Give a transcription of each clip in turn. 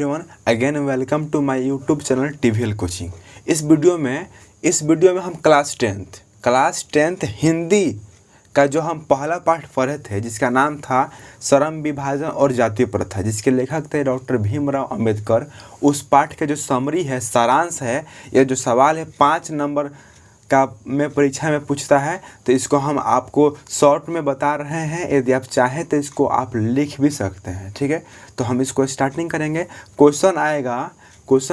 Everyone, again welcome to my YouTube channel TVL coaching. इस video में हम class tenth Hindi का जो हम पहला पाठ पढ़े थे, जिसका नाम था श्रम विभाजन और जातीय प्रथा, जिसके लेखक थे डॉक्टर भीमराव अंबेडकर। उस पाठ का जो समरी है, सारांश है, यह जो सवाल है 5 नंबर का में परीक्षा में पूछता है, तो इसको हम आपको शॉर्ट में बता रहे हैं। यदि आप चाहें तो इसको आप लिख भी सकते हैं, ठीक है। तो हम इसको स्टार्टिंग करेंगे। क्वेश्चन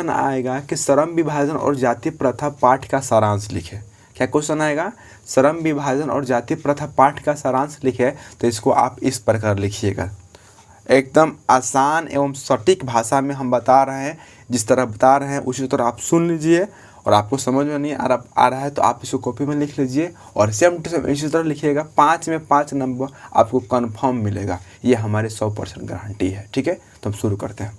आएगा कि श्रम विभाजन और जातीय प्रथा पाठ का सारांश लिखे। क्या क्वेश्चन आएगा? श्रम विभाजन और जातीय प्रथा पाठ का सारांश लिखे। तो इसको आप इस प्रकार लिखिएगा, एकदम आसान एवं सटीक भाषा में हम बता रहे हैं। जिस तरह बता रहे हैं उसी तरह आप सुन लीजिए, और आपको समझ में नहीं आ रहा है तो आप इसको कॉपी में लिख लीजिए और सेम टू सेम इसी तरह लिखिएगा। 5 में 5 नंबर आपको कंफर्म मिलेगा, ये हमारे 100% गारंटी है, ठीक है। तो हम शुरू करते हैं।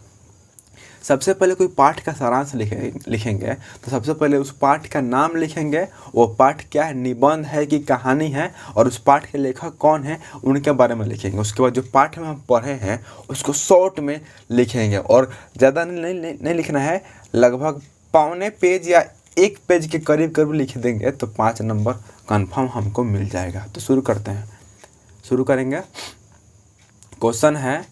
सबसे पहले कोई पाठ का सारांश लिखेंगे तो सबसे पहले उस पाठ का नाम लिखेंगे। वो पाठ क्या है, निबंध है कि कहानी है, और उस पाठ के लेखक कौन है, उनके बारे में लिखेंगे। उसके बाद जो पाठ में हम पढ़े हैं उसको शॉर्ट में लिखेंगे, और ज़्यादा नहीं लिखना है, लगभग पौने पेज या 1 पेज के करीब लिख देंगे तो 5 नंबर कंफर्म हमको मिल जाएगा। तो शुरू करते हैं, शुरू करेंगे। क्वेश्चन है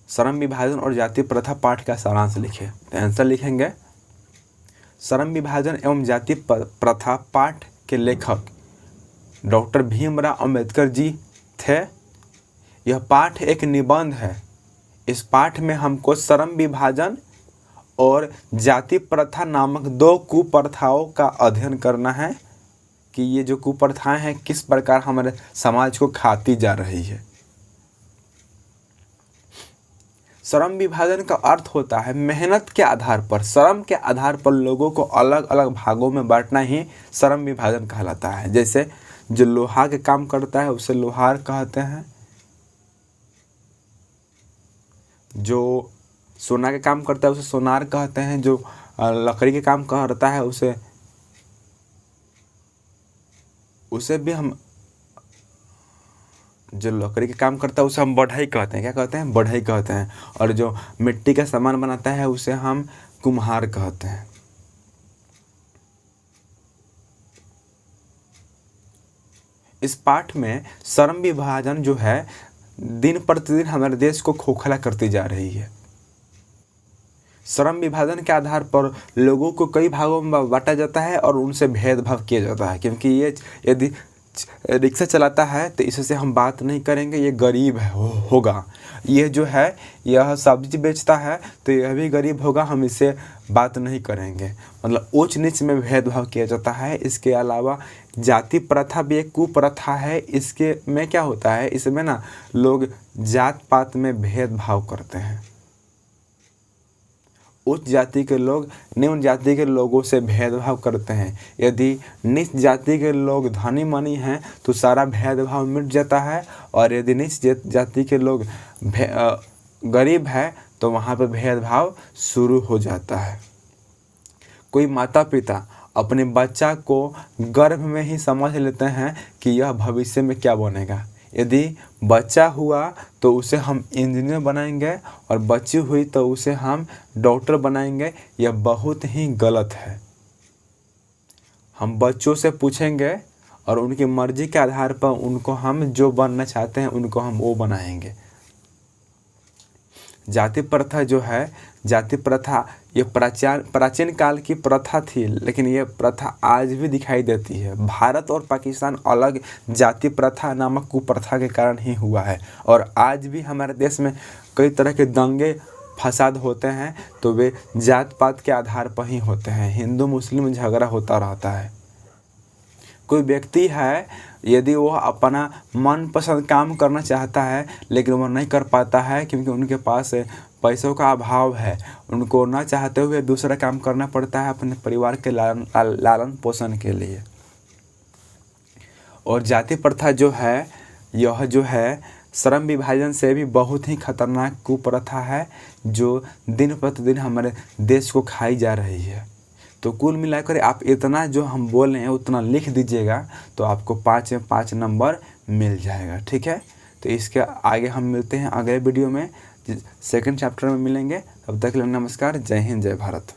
श्रम विभाजन और जातीय प्रथा पाठ का सारांश लिखे। तो आंसर लिखेंगे, श्रम विभाजन एवं जातीय प्रथा पाठ के लेखक डॉक्टर भीमराव अंबेडकर जी थे। यह पाठ एक निबंध है। इस पाठ में हमको श्रम विभाजन और जाति प्रथा नामक 2 कुप्रथाओं का अध्ययन करना है कि ये जो कुप्रथाएं हैं किस प्रकार हमारे समाज को खाती जा रही है। श्रम विभाजन का अर्थ होता है मेहनत के आधार पर, श्रम के आधार पर लोगों को अलग अलग भागों में बांटना ही श्रम विभाजन कहलाता है। जैसे जो लोहा के काम करता है उसे लोहार कहते हैं, जो सोना के काम करता है उसे सोनार कहते हैं, जो लकड़ी के काम करता है उसे भी हम, जो लकड़ी के काम करता है उसे हम बढ़ई कहते हैं। क्या कहते हैं? बढ़ई कहते हैं। और जो मिट्टी का सामान बनाता है उसे हम कुम्हार कहते हैं। इस पाठ में श्रम विभाजन जो है दिन प्रतिदिन हमारे देश को खोखला करती जा रही है। श्रम विभाजन के आधार पर लोगों को कई भागों में बांटा जाता है और उनसे भेदभाव किया जाता है, क्योंकि ये यदि रिक्शा चलाता है तो इससे हम बात नहीं करेंगे, ये गरीब होगा। ये जो है यह सब्जी बेचता है तो यह भी गरीब होगा, हम इससे बात नहीं करेंगे। मतलब ऊंच नीच में भेदभाव किया जाता है। इसके अलावा जाति प्रथा भी एक कुप्रथा है। इसके में क्या होता है, इसमें ना लोग जात पात में भेदभाव करते हैं। उच्च जाति के लोग निम्न जाति के लोगों से भेदभाव करते हैं। यदि नीच जाति के लोग धनी मनी हैं तो सारा भेदभाव मिट जाता है, और यदि नीच जाति के लोग गरीब है तो वहाँ पर भेदभाव शुरू हो जाता है। कोई माता पिता अपने बच्चा को गर्भ में ही समझ लेते हैं कि यह भविष्य में क्या बनेगा। यदि बच्चा हुआ तो उसे हम इंजीनियर बनाएंगे, और बच्ची हुई तो उसे हम डॉक्टर बनाएंगे। यह बहुत ही गलत है। हम बच्चों से पूछेंगे और उनकी मर्जी के आधार पर उनको हम जो बनना चाहते हैं उनको हम वो बनाएंगे। जाति प्रथा जो है, जाति प्रथा ये प्राचीन काल की प्रथा थी, लेकिन ये प्रथा आज भी दिखाई देती है। भारत और पाकिस्तान अलग जाति प्रथा नामक कुप्रथा के कारण ही हुआ है, और आज भी हमारे देश में कई तरह के दंगे फसाद होते हैं तो वे जात पात के आधार पर ही होते हैं। हिंदू मुस्लिम झगड़ा होता रहता है। कोई व्यक्ति है, यदि वो अपना मनपसंद काम करना चाहता है लेकिन वो नहीं कर पाता है क्योंकि उनके पास पैसों का अभाव है, उनको ना चाहते हुए दूसरा काम करना पड़ता है अपने परिवार के लालन पोषण के लिए। और जाति प्रथा जो है, यह जो है श्रम विभाजन से भी बहुत ही खतरनाक कुप्रथा है, जो दिन प्रतिदिन हमारे देश को खाई जा रही है। तो कुल मिलाकर आप इतना जो हम बोल रहे हैं उतना लिख दीजिएगा तो आपको 5 में 5 नंबर मिल जाएगा, ठीक है। तो इसके आगे हम मिलते हैं अगले वीडियो में, सेकंड चैप्टर में मिलेंगे। तब तक के लिए नमस्कार, जय हिंद, जय भारत।